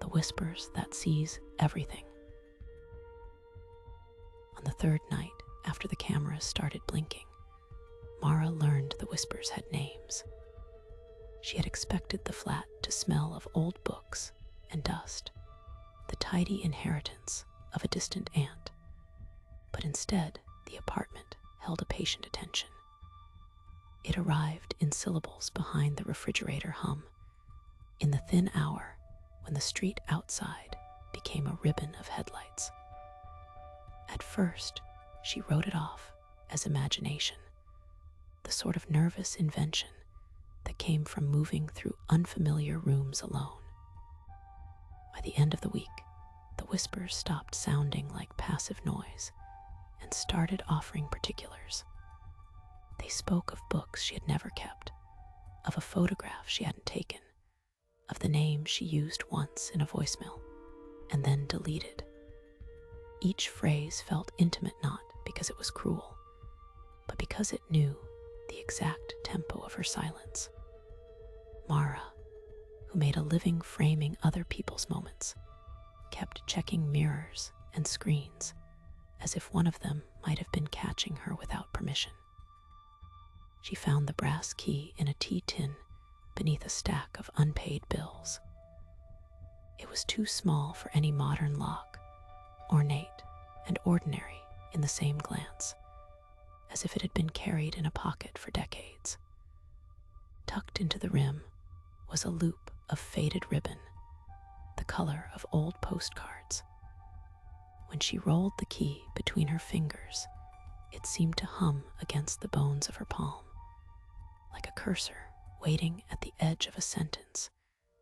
the whispers that seize everything. On the third night, after the cameras started blinking, Mara learned the whispers had names. She had expected the flat to smell of old books and dust, the tidy inheritance of a distant aunt. But instead, the apartment held a patient attention. It arrived in syllables behind the refrigerator hum, in the thin hour when the street outside became a ribbon of headlights. At first, she wrote it off as imagination, the sort of nervous invention that came from moving through unfamiliar rooms alone. By the end of the week, the whispers stopped sounding like passive noise and started offering particulars. They spoke of books she had never kept, of a photograph she hadn't taken, of the name she used once in a voicemail and then deleted. Each phrase felt intimate not because it was cruel, but because it knew the exact tempo of her silence. Mara, who made a living framing other people's moments, kept checking mirrors and screens as if one of them might have been catching her without permission. She found the brass key in a tea tin beneath a stack of unpaid bills. It was too small for any modern lock, ornate and ordinary in the same glance, as if it had been carried in a pocket for decades. Tucked into the rim was a loop of faded ribbon, the color of old postcards. When she rolled the key between her fingers, it seemed to hum against the bones of her palm, like a cursor waiting at the edge of a sentence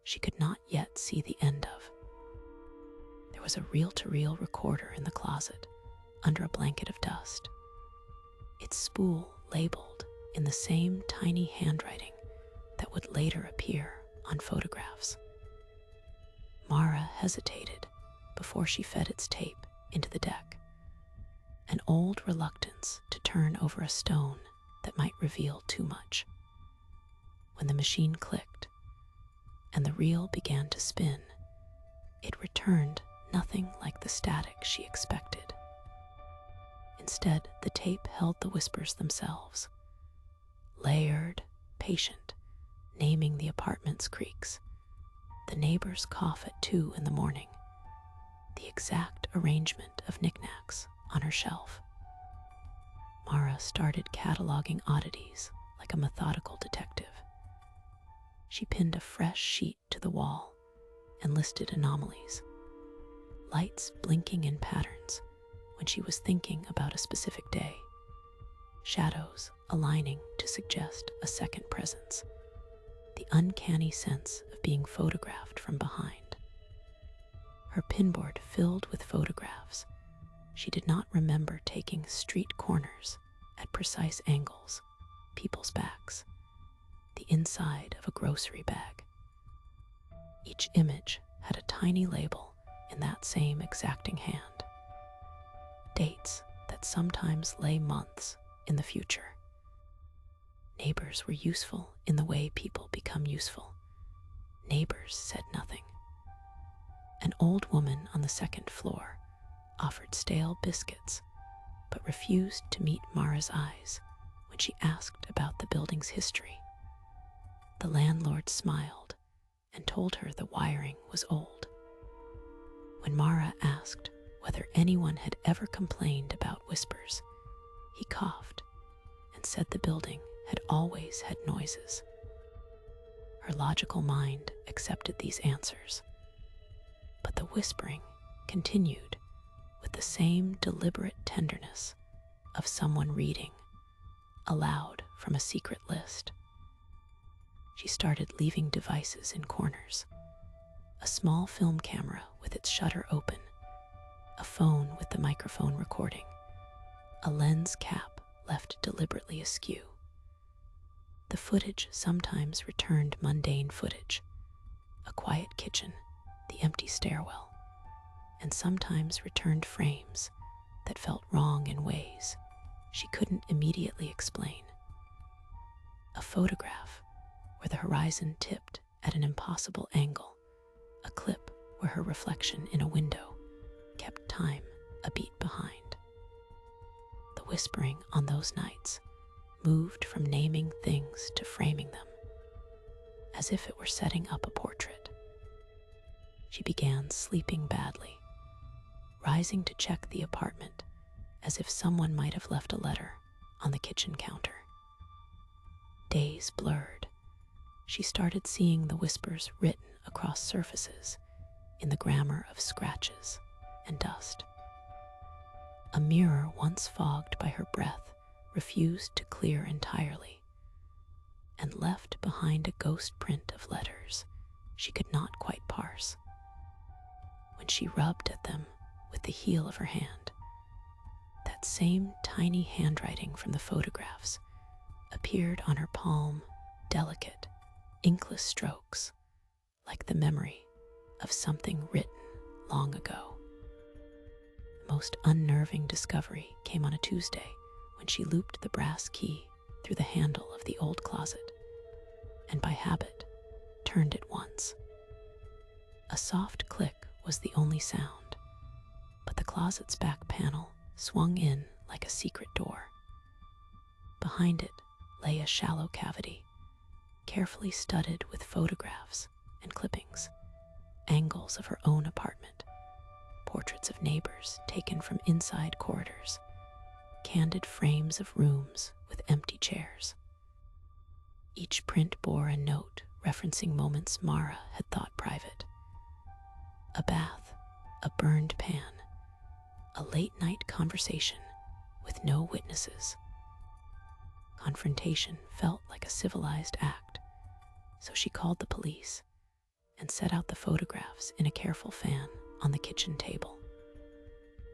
she could not yet see the end of. There was a reel-to-reel recorder in the closet, under a blanket of dust, its spool labeled in the same tiny handwriting that would later appear on photographs. Mara hesitated before she fed its tape into the deck, an old reluctance to turn over a stone that might reveal too much. When the machine clicked and the reel began to spin, it returned nothing like the static she expected. Instead, the tape held the whispers themselves, layered, patient, naming the apartment's creaks, the neighbor's cough at 2 in the morning, the exact arrangement of knickknacks on her shelf. Mara started cataloging oddities like a methodical detective. She pinned a fresh sheet to the wall and listed anomalies, lights blinking in patterns when she was thinking about a specific day, shadows aligning to suggest a second presence, the uncanny sense of being photographed from behind. Her pinboard filled with photographs she did not remember taking street corners at precise angles, people's backs, the inside of a grocery bag. Each image had a tiny label in that same exacting hand, dates that sometimes lay months in the future. Neighbors were useful in the way people become useful. Neighbors said nothing. An old woman on the second floor offered stale biscuits, but refused to meet Mara's eyes when she asked about the building's history. The landlord smiled and told her the wiring was old. When Mara asked whether anyone had ever complained about whispers, he coughed and said the building had always had noises. Her logical mind accepted these answers, but the whispering continued with the same deliberate tenderness of someone reading aloud from a secret list. She started leaving devices in corners, a small film camera with its shutter open, a phone with the microphone recording, a lens cap left deliberately askew. The footage sometimes returned mundane footage, a quiet kitchen, the empty stairwell, and sometimes returned frames that felt wrong in ways she couldn't immediately explain. A photograph where the horizon tipped at an impossible angle, a clip where her reflection in a window kept time a beat behind. The whispering on those nights moved from naming things to framing them, as if it were setting up a portrait. She began sleeping badly, rising to check the apartment as if someone might have left a letter on the kitchen counter. Days blurred. She started seeing the whispers written across surfaces in the grammar of scratches and dust. A mirror once fogged by her breath refused to clear entirely, and left behind a ghost print of letters she could not quite parse. When she rubbed at them with the heel of her hand, that same tiny handwriting from the photographs appeared on her palm, delicate, inkless strokes, like the memory of something written long ago. The most unnerving discovery came on a Tuesday when she looped the brass key through the handle of the old closet, and by habit turned it once. A soft click was the only sound, but the closet's back panel swung in like a secret door. Behind it lay a shallow cavity, carefully studded with photographs and clippings, angles of her own apartment, portraits of neighbors taken from inside corridors, candid frames of rooms with empty chairs. Each print bore a note referencing moments Mara had thought private. A bath, a burned pan, a late-night conversation with no witnesses. Confrontation felt like a civilized act, so she called the police and set out the photographs in a careful fan on the kitchen table.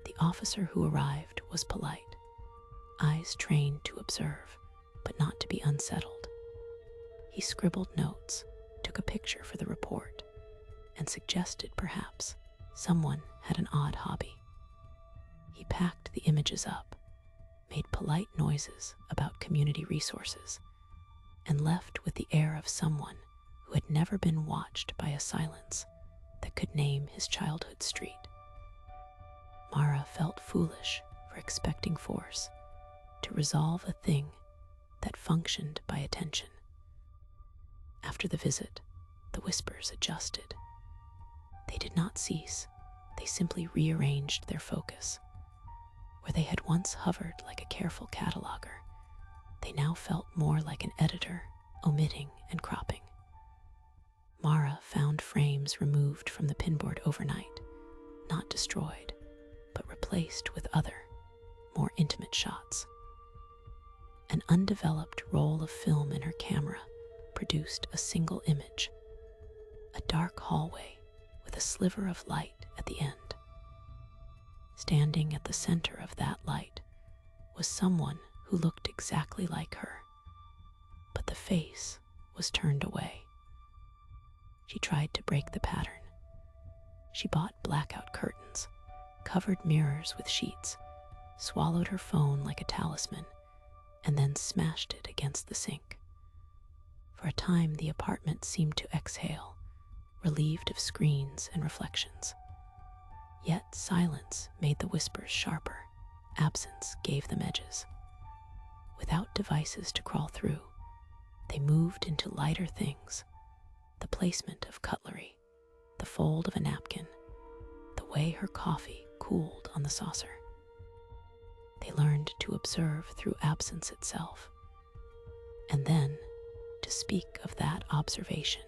The officer who arrived was polite, eyes trained to observe, but not to be unsettled. He scribbled notes, took a picture for the report, and suggested perhaps someone had an odd hobby. He packed the images up, made polite noises about community resources, and left with the air of someone who had never been watched by a silence that could name his childhood street. Mara felt foolish for expecting force to resolve a thing that functioned by attention. After the visit, the whispers adjusted. They did not cease, they simply rearranged their focus. Where they had once hovered like a careful cataloger, they now felt more like an editor, omitting and cropping. Mara found frames removed from the pinboard overnight, not destroyed, but replaced with other, more intimate shots. An undeveloped roll of film in her camera produced a single image, a dark hallway with a sliver of light at the end. Standing at the center of that light was someone who looked exactly like her, but the face was turned away. She tried to break the pattern. She bought blackout curtains, covered mirrors with sheets, swallowed her phone like a talisman, and then smashed it against the sink. For a time, the apartment seemed to exhale, relieved of screens and reflections. Yet silence made the whispers sharper. Absence gave them edges. Without devices to crawl through, they moved into lighter things: the placement of cutlery, the fold of a napkin, the way her coffee cooled on the saucer. They learned to observe through absence itself, and then to speak of that observation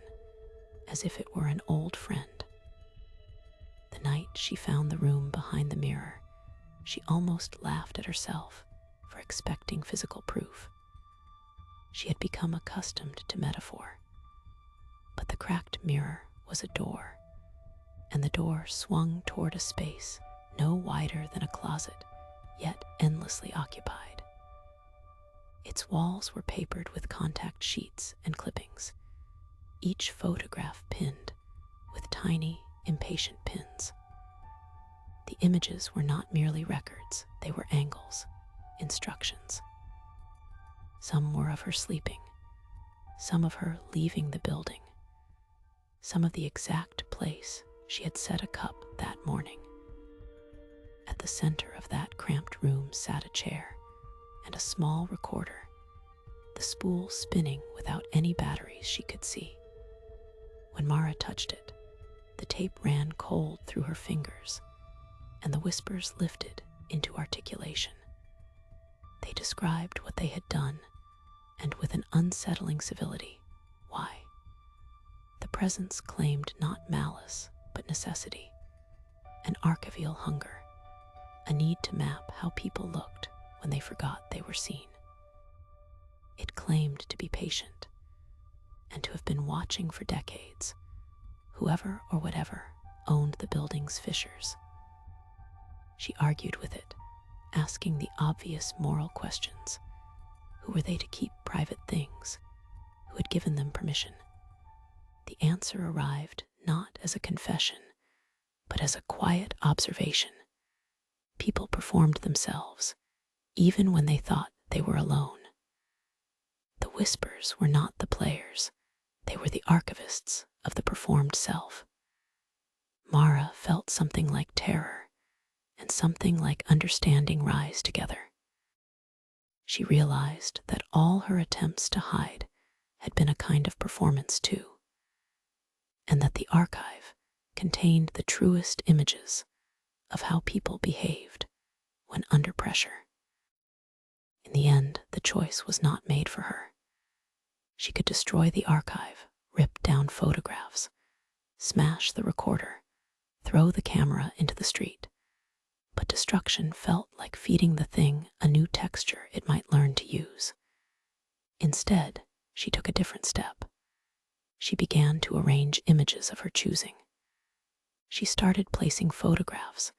as if it were an old friend. The night she found the room behind the mirror, she almost laughed at herself for expecting physical proof. She had become accustomed to metaphor. But the cracked mirror was a door, and the door swung toward a space no wider than a closet, yet endlessly occupied. Its walls were papered with contact sheets and clippings, each photograph pinned with tiny, impatient pins. The images were not merely records, they were angles, instructions. Some were of her sleeping, some of her leaving the building, some of the exact place she had set a cup that morning. At the center of that cramped room sat a chair and a small recorder, the spool spinning without any batteries she could see. When Mara touched it, the tape ran cold through her fingers, and the whispers lifted into articulation. They described what they had done, and with an unsettling civility, why. The presence claimed not malice, but necessity, an archival hunger, a need to map how people looked when they forgot they were seen. It claimed to be patient, and to have been watching for decades, whoever or whatever owned the building's fissures. She argued with it, asking the obvious moral questions. Who were they to keep private things? Who had given them permission? The answer arrived not as a confession, but as a quiet observation. People performed themselves, even when they thought they were alone. The whispers were not the players, they were the archivists of the performed self. Mara felt something like terror and something like understanding rise together. She realized that all her attempts to hide had been a kind of performance too, and that the archive contained the truest images of how people behaved when under pressure. In the end, the choice was not made for her. She could destroy the archive, rip down photographs, smash the recorder, throw the camera into the street. But destruction felt like feeding the thing a new texture it might learn to use. Instead, she took a different step. She began to arrange images of her choosing. She started placing photographs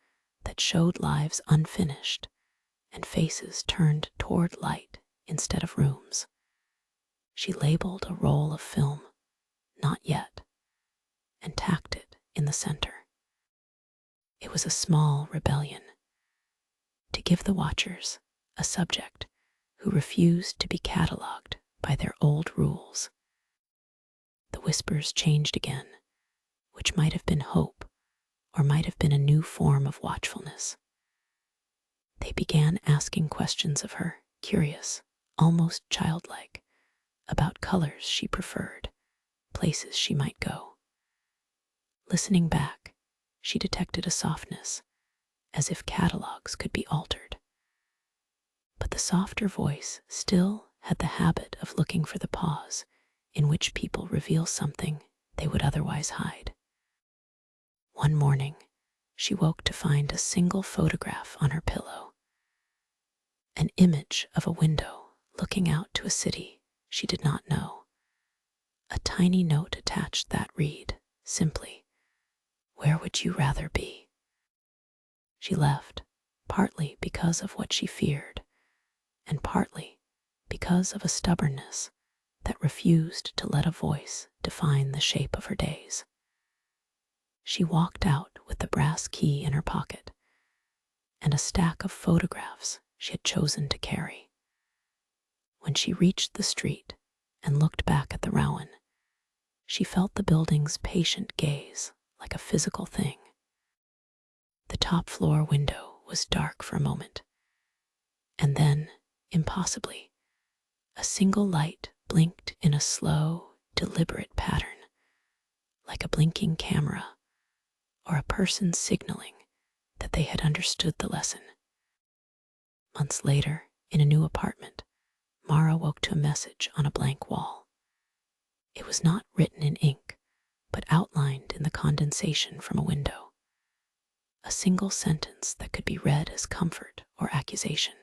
that showed lives unfinished and faces turned toward light instead of rooms. She labeled a roll of film, "Not Yet," and tacked it in the center. It was a small rebellion, to give the watchers a subject who refused to be catalogued by their old rules. The whispers changed again, which might have been hope or might have been a new form of watchfulness. They began asking questions of her, curious, almost childlike, about colors she preferred, places she might go. Listening back, she detected a softness, as if catalogs could be altered. But the softer voice still had the habit of looking for the pause in which people reveal something they would otherwise hide. One morning, she woke to find a single photograph on her pillow, an image of a window looking out to a city she did not know. A tiny note attached that read, simply, "Where would you rather be?" She left, partly because of what she feared, and partly because of a stubbornness that refused to let a voice define the shape of her days. She walked out with the brass key in her pocket and a stack of photographs she had chosen to carry. When she reached the street and looked back at the Rowan, she felt the building's patient gaze like a physical thing. The top floor window was dark for a moment, and then, impossibly, a single light blinked in a slow, deliberate pattern, like a blinking camera or a person signaling that they had understood the lesson. Months later, in a new apartment, Mara woke to a message on a blank wall. It was not written in ink, but outlined in the condensation from a window. A single sentence that could be read as comfort or accusation.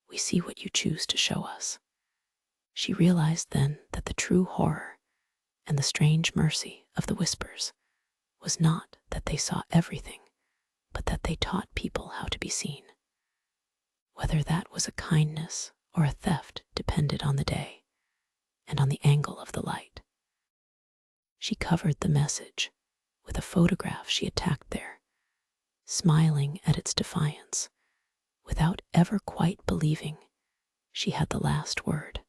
"We see what you choose to show us." She realized then that the true horror and the strange mercy of the whispers was not that they saw everything, but that they taught people how to be seen. Whether that was a kindness or a theft depended on the day and on the angle of the light. She covered the message with a photograph she had tacked there, smiling at its defiance, without ever quite believing she had the last word.